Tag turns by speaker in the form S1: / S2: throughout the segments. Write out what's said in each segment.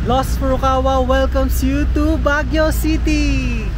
S1: Lost Furukawa welcomes you to Baguio City!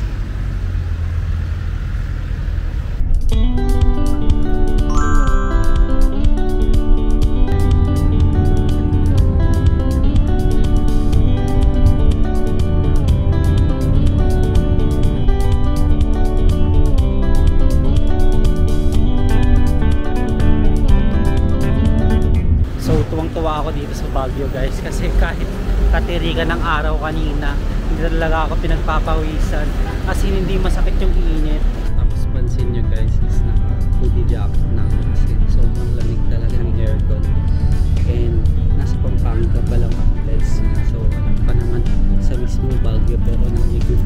S1: Tuwang-tuwa ako dito sa Baguio guys kasi kahit katirikan ng araw kanina hindi talaga ako pinagpapawisan kasi hindi masakit yung init. Tapos pansin nyo guys is na hoodie jacket na ako kasi sobrang lamig talaga ng aircon and nasa Pampanga pa lang ako guys, so alam pa naman sa mismo Baguio pero nangyigil.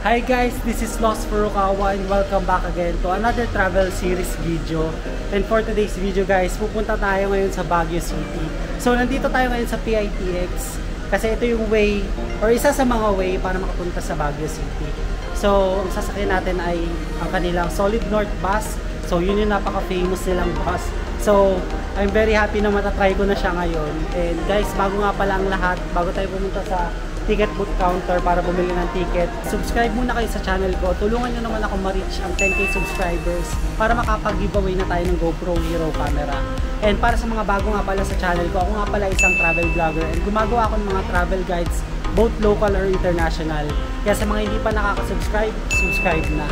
S1: Hi guys, this is Lost Furukawa and welcome back again to another travel series video. And for today's video guys, pupunta tayo ngayon sa Baguio City. So nandito tayo ngayon sa PITX kasi ito yung way or isa sa mga way para makapunta sa Baguio City. So ang sasakyan natin ay ang kanilang Solid North Bus. So yun yung napaka-famous nilang bus. So I'm very happy na matatry ko na siya ngayon. And guys, bago nga pala ang lahat, bago tayo pumunta sa ticket booth counter para bumili ng ticket, subscribe muna kayo sa channel ko. Tulungan nyo naman ako ma-reach ang 10k subscribers para makapag-giveaway na tayo ng GoPro Hero camera. And para sa mga bago nga pala sa channel ko, ako nga pala isang travel vlogger and gumagawa ako ng mga travel guides both local or international. Kaya sa mga hindi pa nakaka-subscribe, subscribe na.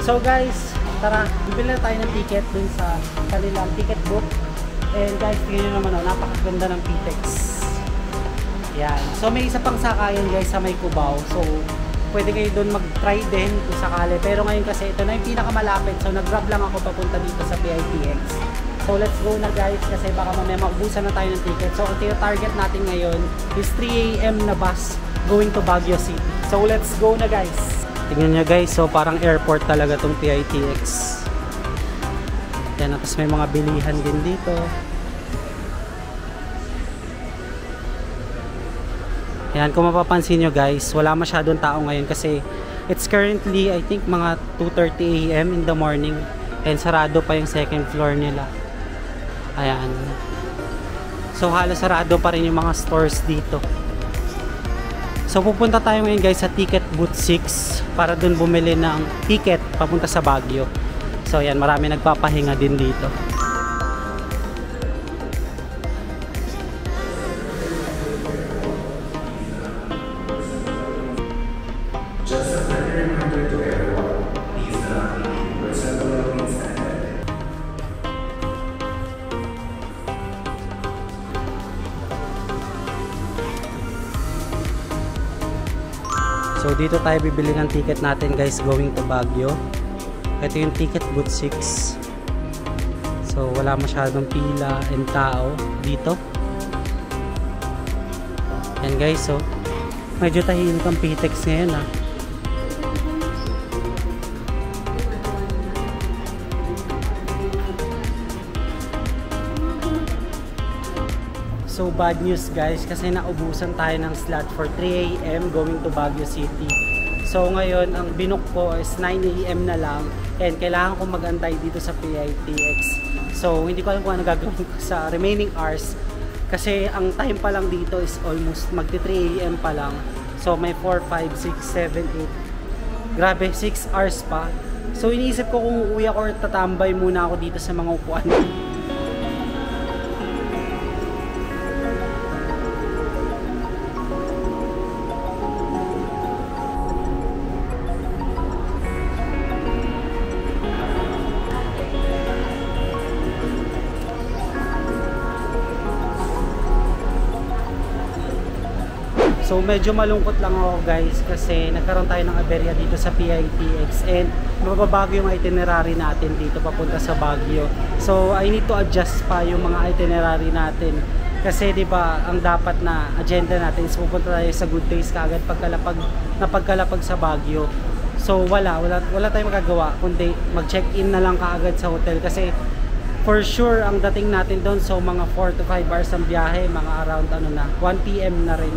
S1: So guys, tara, bibili na tayo ng ticket dun sa kanilang ticket booth. And guys, tingnan nyo naman, napakaganda ng PITX. Yan. So may isa pang sakayan guys sa may Cubao. So pwede kayo doon mag-try din kung sakali. Pero ngayon kasi ito na yung pinakamalapit. So nag-grab lang ako papunta dito sa PITX. So let's go na guys kasi baka mamaya maubusan na tayo ng ticket. So ang target natin ngayon is 3 AM na bus going to Baguio City. So let's go na guys. Tingnan nyo guys, so parang airport talaga tong PITX. Yan, tapos may mga bilihan din dito. Ayan, kung mapapansin nyo guys, wala masyadong tao ngayon kasi it's currently I think mga 2:30 AM in the morning and sarado pa yung second floor nila. Ayan. So halos sarado pa rin yung mga stores dito. So pupunta tayo ngayon guys sa ticket booth 6 para dun bumili ng ticket papunta sa Baguio. So ayan, marami nagpapahinga din dito. So dito tayo bibili ng ticket natin guys going to Baguio. Ito yung ticket booth 6. So wala masyadong pila and tao dito. Yan guys, so medyo tahimik ang PITX ngayon ah. So bad news guys kasi naubusan tayo ng slot for 3 AM going to Baguio City. So ngayon ang binook ko is 9 AM na lang and kailangan ko mag-antay dito sa PITX. So hindi ko alam kung ano gagawin ko sa remaining hours kasi ang time pa lang dito is almost magti 3 AM pa lang. So may 4, 5, 6, 7, 8. Grabe, 6 hours pa. So iniisip ko kung uuwi ako or tatambay muna ako dito sa mga upuan. So medyo malungkot lang ako guys kasi nagkaroon tayo ng aberya dito sa PITX and mababago yung itinerary natin dito papunta sa Baguio. So I need to adjust pa yung mga itinerary natin Kasi 'di ba, ang dapat na agenda natin is pupunta tayo sa Good Days kaagad pagkalapag sa Baguio. So wala tayong magagawa kundi mag-check-in na lang kaagad sa hotel kasi for sure ang dating natin doon, so mga 4 to 5 hours ang biyahe, mga around 1 PM na rin.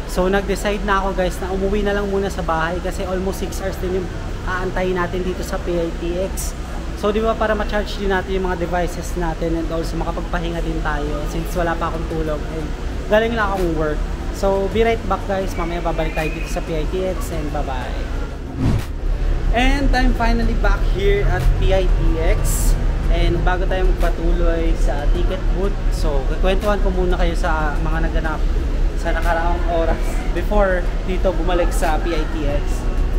S1: So nag-decide na ako guys na umuwi na lang muna sa bahay kasi almost 6 hours din yung aantayin natin dito sa PITX. So di ba, para ma-charge din natin yung mga devices natin and also makapagpahinga din tayo since wala pa akong tulog and galing na akong work. So be right back guys, mamaya babalik tayo dito sa PITX and bye bye. And I'm finally back here at PITX. And bago tayo magpatuloy sa ticket booth, so kikwentuhan ko muna kayo sa mga naganap sa nakaraang oras before dito bumalik sa PITX.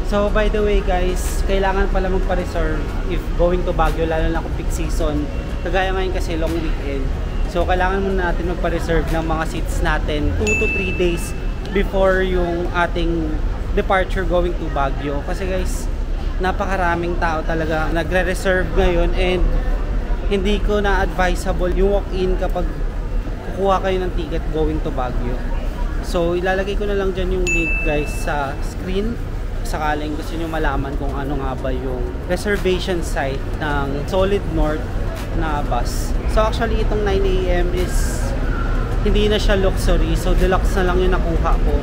S1: So by the way guys, kailangan pala magpa-reserve if going to Baguio, lalo na kung peak season. Kagaya ngayon kasi long weekend. So kailangan muna natin magpa-reserve ng mga seats natin 2 to 3 days before yung ating departure going to Baguio. Kasi guys, napakaraming tao talaga nagre-reserve ngayon and hindi ko na advisable yung walk-in kapag kukuha kayo ng ticket going to Baguio. So ilalagay ko na lang dyan yung link guys sa screen sakaling gusto nyo malaman kung ano nga ba yung reservation site ng Solid North na bus. So actually itong 9 AM is hindi na siya luxury, so deluxe na lang yung nakuha ko.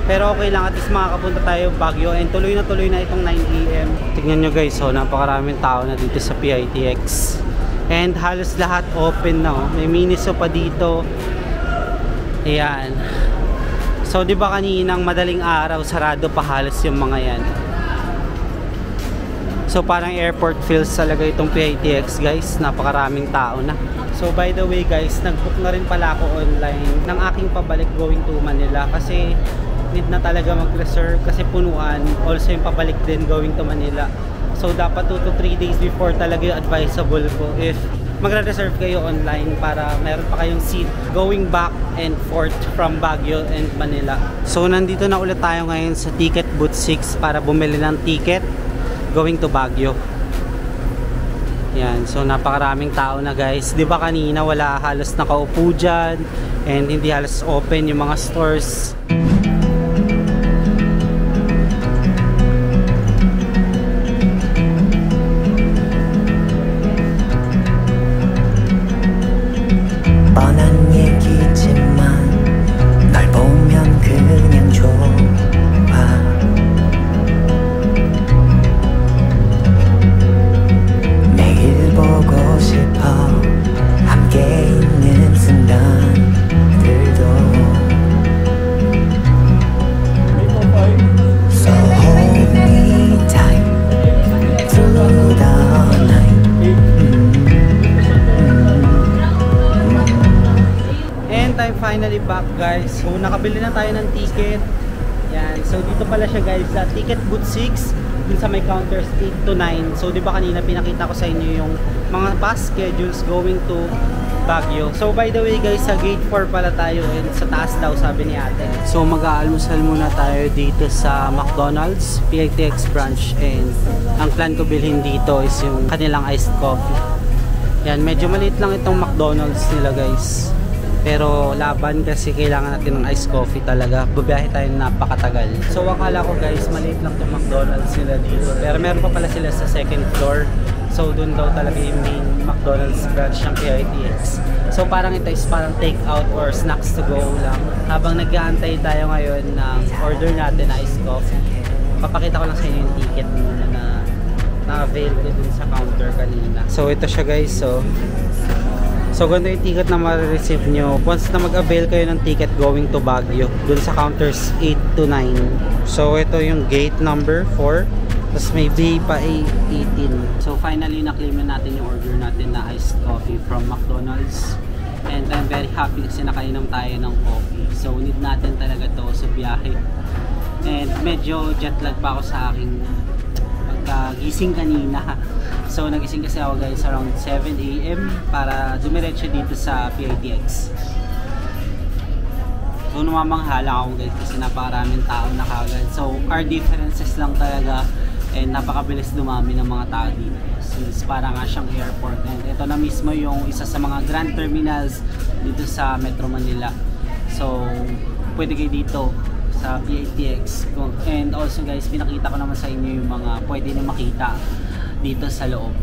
S1: Pero okay lang, at least makakapunta tayo Baguio and tuloy na itong 9 AM. Tignan nyo guys, so napakaraming tao na dito sa PITX. And halos lahat open na, oh. May Miniso pa dito. Ayan. So di ba kaninang madaling araw sarado pa halos yung mga yan. So parang airport feels talaga itong PITX guys, napakaraming tao na. So by the way guys, nag-book na rin pala ako online ng aking pabalik going to Manila kasi need na talaga mag-reserve kasi punuan. Also yung pabalik din going to Manila. So dapat 2 to 3 days before talaga yung advisable ko if magre-reserve kayo online para meron pa kayong seat going back and forth from Baguio and Manila. So nandito na ulit tayo ngayon sa Ticket Booth 6 para bumili ng ticket going to Baguio. Yan, so napakaraming tao na guys. Di ba kanina wala halos nakaupo dyan and hindi halos open yung mga stores. Finally back guys. So nakabili na tayo ng ticket. Yan. So dito pala siya guys sa Ticket Booth 6 dun sa may counters 8 to 9. So di ba kanina pinakita ko sa inyo yung mga bus schedules going to Baguio. So by the way guys, sa gate 4 pala tayo and sa taas daw sabi ni ate. So mag-aalmusal muna tayo dito sa McDonald's PITX branch and ang plan ko bilhin dito is yung kanilang iced coffee. Yan, medyo maliit lang itong McDonald's nila guys. Pero laban kasi kailangan natin ng iced coffee talaga. Bubiyahe tayo napakatagal. So akala ko guys, maliit lang itong McDonald's nila dito. Pero meron pa pala sila sa second floor. So doon daw talaga yung main McDonald's branch ng PITX. So parang ito is parang take out or snacks to go lang. Habang nag-aantay tayo ngayon ng order natin na iced coffee, papakita ko lang sa inyo yung ticket muna na na-avail ko dun sa counter kanina. So ito siya guys. So ganito yung ticket na ma-receive nyo once na mag-avail kayo ng ticket going to Baguio dun sa counters 8 to 9. So ito yung gate number 4, tapos may B pa 18. So finally na-claim na natin yung order natin na iced coffee from McDonald's. And I'm very happy kasi nakainom tayo ng coffee. So need natin talaga to sa biyahe. And medyo jet lag pa ako sa aking pagkagising kanina. So nagising kasi ako guys around 7 AM para dumiretso dito sa PITX. So namamanghala ako guys kasi napakaraming tao na kagad. So car differences lang talaga and napakabilis dumami ng mga tao dito since para nga siyang airport, and ito na mismo yung isa sa mga grand terminals dito sa Metro Manila. So pwede kayo dito sa PITX, and also guys, pinakita ko naman sa inyo yung mga pwede na makita dito sa loob.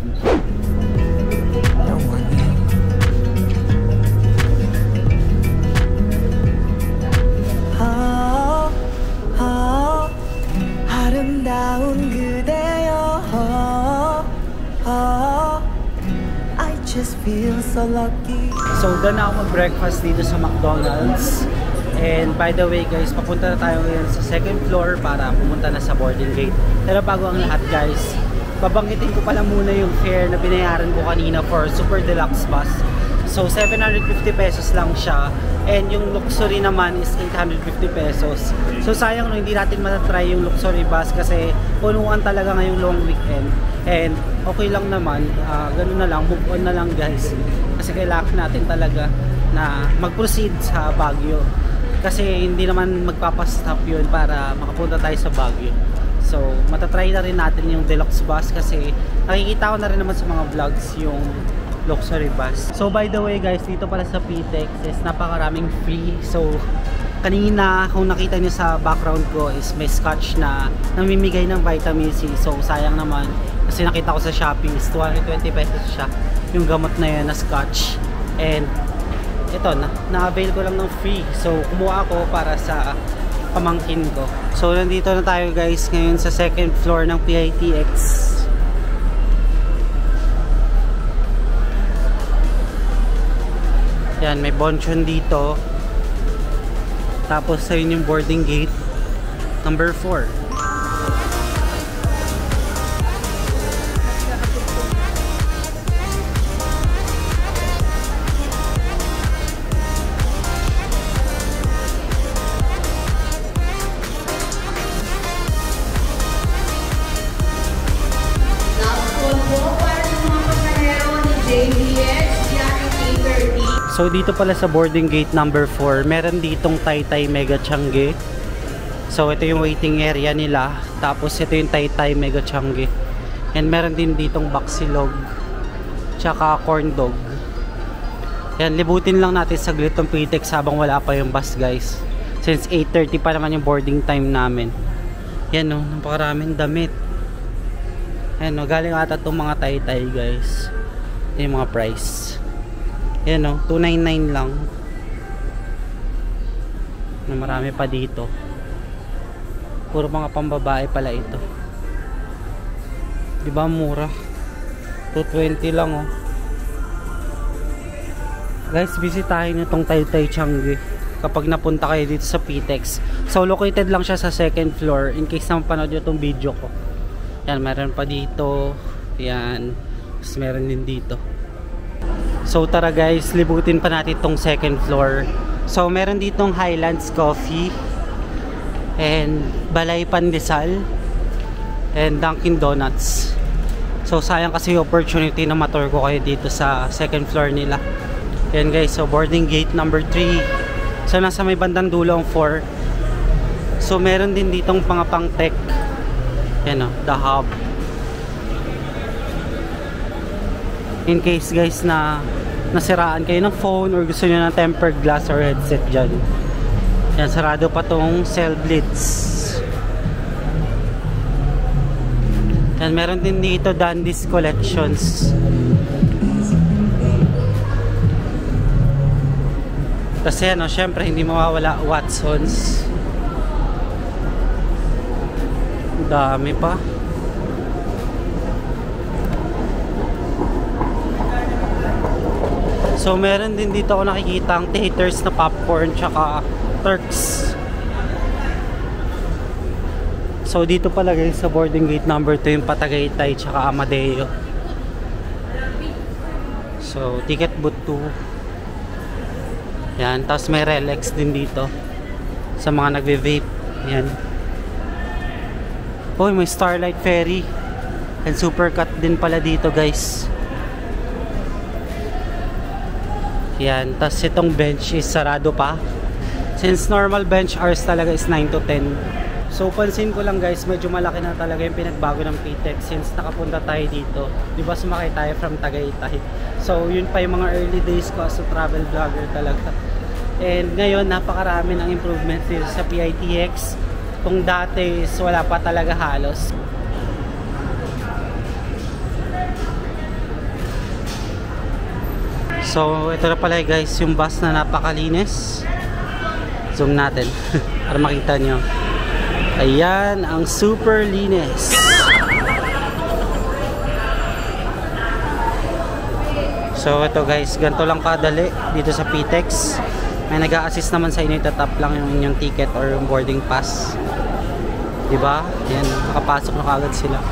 S2: 아름다운 그대여, I just feel so lucky.
S1: So doon na ako mag-breakfast dito sa McDonald's. And by the way guys, papunta na tayo ngayon sa second floor para pumunta na sa boarding gate. Pero bago ang lahat guys, babanggitin ko pala muna yung fare na binayaran ko kanina for Super Deluxe Bus. So 750 pesos lang siya, and yung luxury naman is 850 pesos. So sayang no, hindi natin matatry yung luxury bus kasi punuan talaga ngayong long weekend. And okay lang naman, ganun na lang, move on na lang guys. Kasi kailangan natin talaga na mag-proceed sa Baguio. Kasi hindi naman magpapastop yun para makapunta tayo sa Baguio. So matatry na rin natin yung deluxe bus kasi nakikita ko na rin naman sa mga vlogs yung luxury bus. So by the way guys, dito pala sa PTEX is napakaraming free. So kanina kung nakita nyo sa background ko is may scotch na namimigay ng vitamin C. So sayang naman kasi nakita ko sa Shopee is 220 pesos siya yung gamot na yun na scotch, and ito na-avail ko lang ng free. So kumuha ako para sa pamangkin ko. So nandito na tayo guys ngayon sa second floor ng PITX. Yan, may bonchon dito. Tapos ayun yung boarding gate number 4. So dito pala sa boarding gate number 4, meron ditong Taytay Mega Changi. So ito yung waiting area nila. Tapos ito yung Taytay Mega Changi. And meron din ditong Baksilog tsaka corn dog. Yan, libutin lang natin saglit tong PTEX habang wala pa yung bus guys. Since 8:30 pa naman yung boarding time namin. Yan o, napakaraming damit. Yan o, galing ata itong mga Taytay guys. Ito yung mga price. Yan o, 299 lang. Na marami pa dito. Puro mga pambabae pala ito. Diba mura? 220 lang o. Guys, bisitahin nyo tong Taytay Changi kapag napunta kayo dito sa PTEX. So located lang siya sa second floor in case na mapanood nyo itong video ko. Yan, meron pa dito. Yan. Tapos meron din dito. So tara guys, libutin pa natin itong second floor. So meron ditong Highlands Coffee and Balay Pandesal and Dunkin Donuts. So sayang kasi yung opportunity na matur ko kayo dito sa second floor nila. Yan guys, so boarding gate number 3. So nasa may bandang dulo ang 4. So meron din ditong mga pang tech. Yan o, The Hub. In case guys na nasiraan kayo ng phone or gusto nyo ng tempered glass or headset dyan. Yan, sarado pa tong Cell Blitz. Yan, meron din dito Dandy's Collections. Kasi ano, syempre hindi mawawala Watsons. Dami pa. So meron din dito ako nakikita ang theaters na popcorn tsaka Turks. So dito pala guys sa boarding gate number 2 yung Patagaytay tsaka Amadeo. So ticket booth 2. Yan, tapos may Relax din dito sa mga nagve-vape. Yan. Oh, may Starlight Ferry and Supercut din pala dito guys. Yan, tapos itong bench is sarado pa. Since normal bench hours talaga is 9 to 10. So pansin ko lang guys, medyo malaki na talaga yung pinagbago ng PTEX since nakapunta tayo dito. Di ba sumakay tayo from Tagaytay. So yun pa yung mga early days ko as a travel vlogger talaga. And ngayon napakarami ng improvements dito sa PITX. Kung dati is wala pa talaga halos. So ito na pala guys yung bus na napakalinis. Zoom natin para makita nyo. Ayan ang super linis. So ito guys, ganito lang kadali dito sa PTEX. May nag-a-assist naman sa inyo, itatap lang yung inyong ticket or yung boarding pass. Diba? Ayan, nakapasok na kagad sila.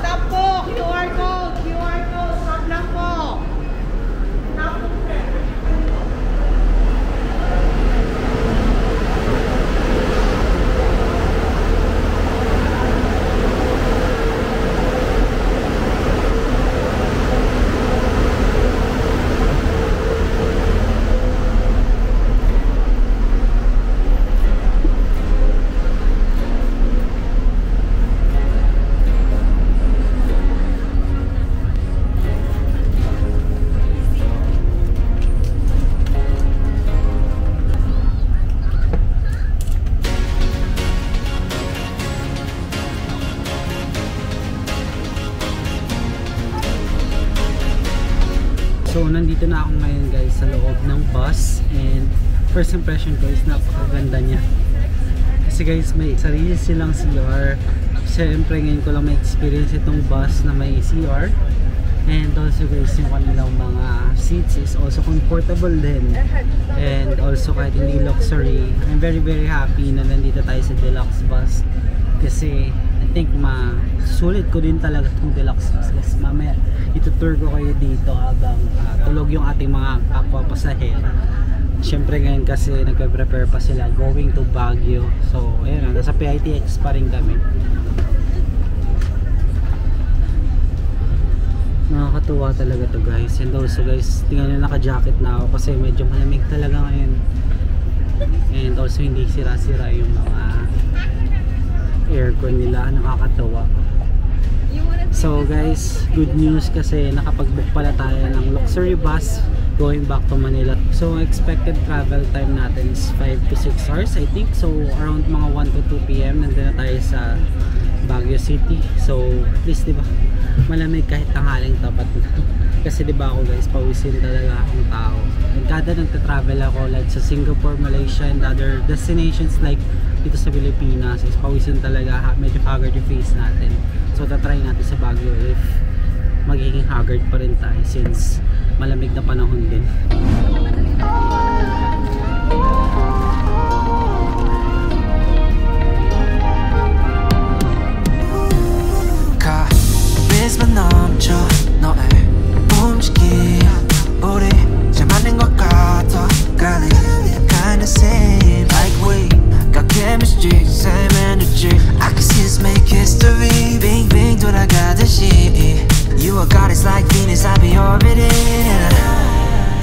S3: Tap po! QR code! Tap lang po!
S1: So nandito na ako ngayon guys sa loob ng bus, and first impression ko is napakaganda niya. Kasi guys may sarili silang CR. Siyempre ngayon ko lang may experience itong bus na may CR. And also guys yung kanilang mga seats is also comfortable din. And also kahit hindi luxury, I'm very happy na nandito tayo sa deluxe bus. Kasi I think sulit ko din talaga itong deluxe bus. Kasi mamaya itutour ko kayo dito habang tulog yung ating mga kapwa pasahero. Siyempre ngayon kasi nagpe-prepare pa sila going to Baguio. So ayun, nasa PITX pa rin kami. Nakakatuwa talaga to guys. And also guys, tingnan nyo, naka-jacket na ako kasi medyo malamig talaga ngayon. And also hindi sira-sira yung mga aircon nila. Nakakatawa. So guys, good news kasi nakapag-book pala tayo ng luxury bus going back to Manila. So expected travel time natin is 5 to 6 hours I think. So around mga 1 to 2 PM nandun na tayo sa Baguio City. So at least diba, malamig kahit tanghaling tapat na. Kasi diba ako guys, pawisin talaga akong tao. And kada nagta-travel ako like sa Singapore, Malaysia and other destinations like dito sa Pilipinas, is pawisin talaga, medyo haggard yung face natin. So tatry natin sa Baguio if magiging haggard pa rin tayo since malamig na panahon din.
S2: 카리스마 넘쳐 너의 움직임 우리 잘 맞는 것 같아 Girl, it kinda seems like we got chemistry, same energy I can see us make history 빙빙 돌아가듯이 You are goddess like Venus, I'll be orbiting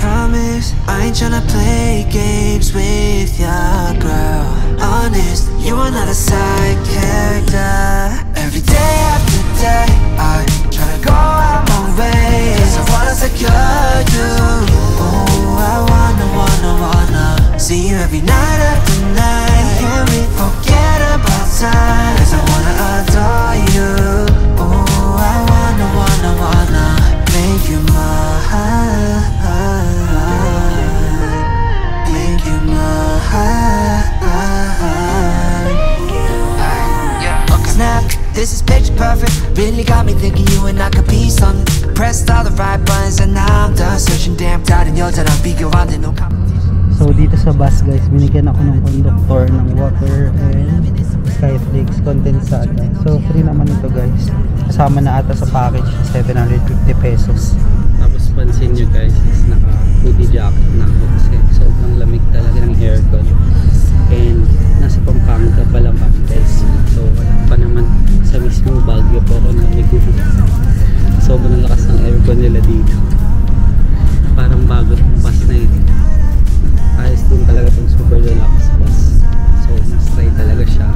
S2: Promise, I ain't tryna play games with ya, girl Honest, you are not a side character Every day after day, I tryna go out my way Cause I wanna secure you Oh, I wanna see you every night after night Can we forget about time? Cause I wanna adore you Oh, I wanna make you mine Make you mine Snap, this is picture perfect Really got me thinking you and I could be something Pressed all the right buttons and now I'm done Searching damn tired and 여자랑 비교 안 돼 no competition
S1: So dito sa bus guys, binigyan ako ng conductor ng water and Skyflakes condensada. So free naman ito guys. Kasama na ata sa package, 750 pesos. Tapos pansin nyo guys, is naka hoodie jacket na ako kasi sobrang lamig talaga ng aircon. And nasa Pampanga pa lang guys. So wala pa naman sa mismo Baguio po ako naligo. Sobrang lakas ng aircon nila dito. Parang bago ng bus na ito. Ayos din talaga itong super deluxe bus. So mas try talaga siya.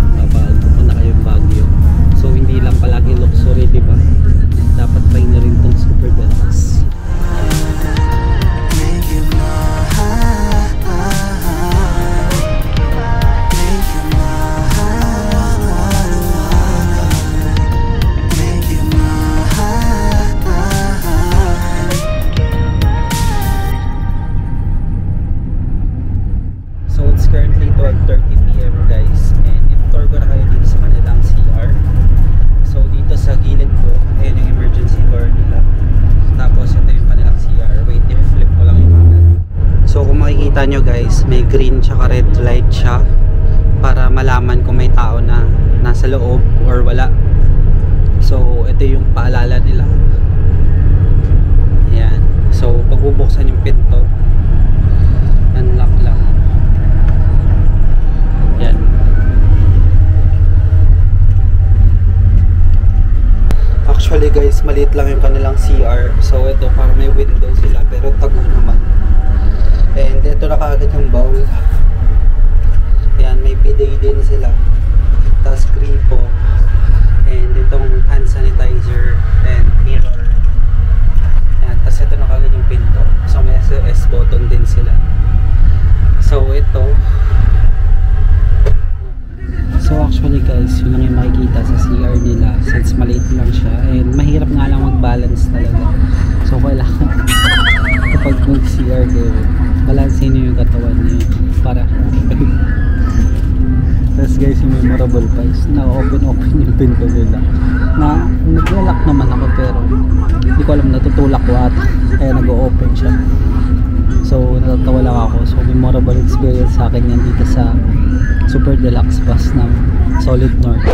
S1: currently 12:30 PM guys, and i-tour ko na kayo dito sa kanilang CR. So dito sa gilid ko, ayan yung emergency door nila. Tapos ito yung kanilang CR. Wait, i-flip ko lang yung camera. So kung makikita nyo guys, may green tsaka red light siya para malaman kung may tao na nasa loob or wala. So ito yung paalala nila. Ayan. So pag bubuksan yung pinto, unlock lang. Ayan. Actually guys, maliit lang yung kanilang CR. So ito, parang may window sila pero tago naman. And ito na kaagad yung bowl. Ayan, may bidet din sila. Tapos gripo. And itong hand sanitizer and mirror. Ayan, tapos ito na kaagad yung pinto. So may SOS button din sila. So ito. So actually guys, yun lang yung makikita sa CR nila since maliit lang siya. And mahirap nga lang mag-balance talaga. So kailangan kapag mag-CR kayo, balansin nyo yung katawan nyo para tapos guys, yung memorable pa is na open yung pinto nila na nag-lock naman ako pero hindi ko alam, natutulak ko ata kaya nag-open siya. So natatawa lang ako. So memorable experience sa akin yan dito sa Super Deluxe bus ng Solid North.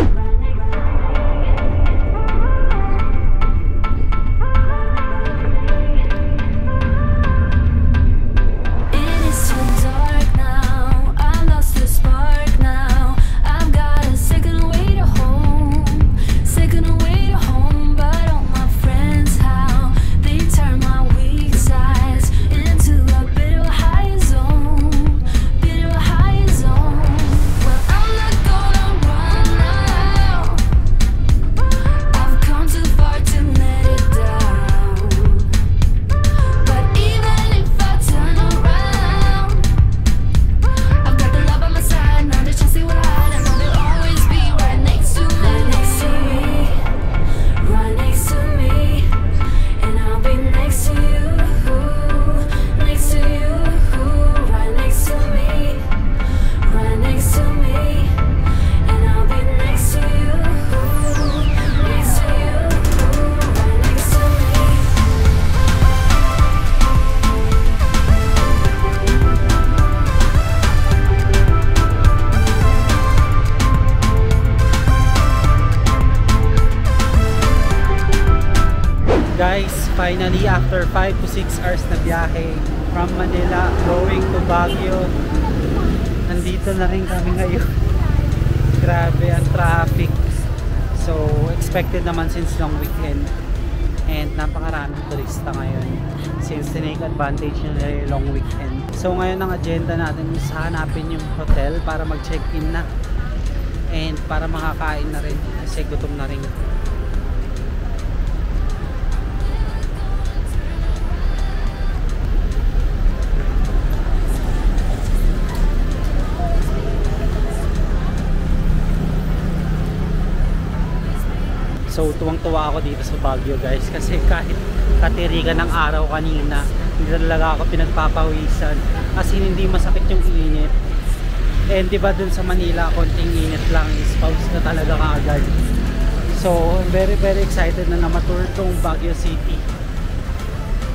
S1: Guys, finally after 5 to 6 hours na biyahe from Manila going to Baguio, nandito na rin kami ngayon. Grabe ang traffic. So expected naman since long weekend and napakaraming turista ngayon since tinake advantage nila yung long weekend. So ngayon ang agenda natin is hanapin yung hotel para mag check-in na and para makakain na rin kasi gutom na rin. So tuwang-tuwa ako dito sa Baguio guys kasi kahit katirikan ng araw kanina, hindi talaga ako pinagpapawisan kasi hindi masakit yung init. And diba dun sa Manila, konting init lang is pause na talaga kaagad. So I'm very excited na na-tour tong Baguio City.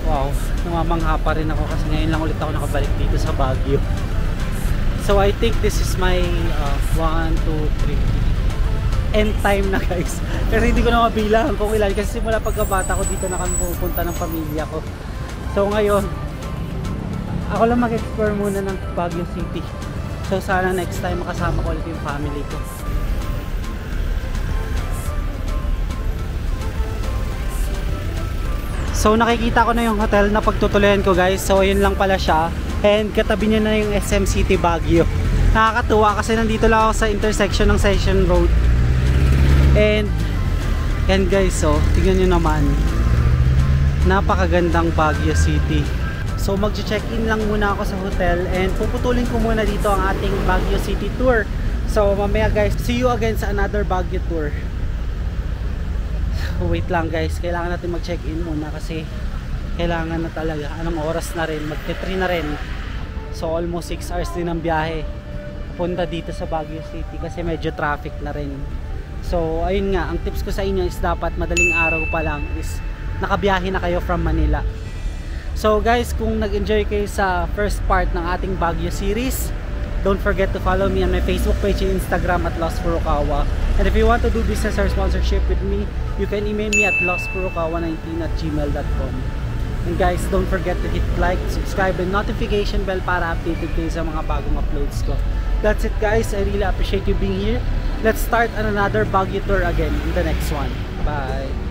S1: Wow, namamangha pa rin ako kasi ngayon lang ulit ako nakabalik dito sa Baguio. So I think this is my 1, 2, 3 end time na guys. Pero hindi ko na mabilang kung ilan kasi simula pagkabata ko dito na kami pupunta ng pamilya ko. So ngayon ako lang mag-explore muna ng Baguio City. So sana next time makasama ko ulit yung family ko. So nakikita ko na yung hotel na pagtutuloyan ko guys. So ayun lang pala siya. And katabi niya na yung SM City Baguio. Nakakatuwa kasi nandito lang ako sa intersection ng Session Road. And yan guys, so tingnan nyo naman, napakagandang Baguio City. So mag-check-in lang muna ako sa hotel and puputulin ko muna dito ang ating Baguio City tour. So mamaya guys, see you again sa another Baguio tour. Wait lang guys, kailangan natin mag-check-in muna kasi kailangan na talaga. Anong oras na rin, mag-3 na rin. So almost 6 hours din ang biyahe. papunta dito sa Baguio City kasi medyo traffic na rin. So ayun nga, ang tips ko sa inyo is dapat madaling araw pa lang is nakabiyahe na kayo from Manila. So guys, kung nag-enjoy kayo sa first part ng ating Baguio series, don't forget to follow me on my Facebook page and Instagram at Lost Furukawa. And if you want to do business or sponsorship with me, you can email me at lostfurukawa19@gmail.com. And guys, don't forget to hit like, subscribe, and notification bell para updated kayo sa mga bagong uploads ko. That's it guys, I really appreciate you being here. Let's start on another Baguio tour again in the next one. Bye!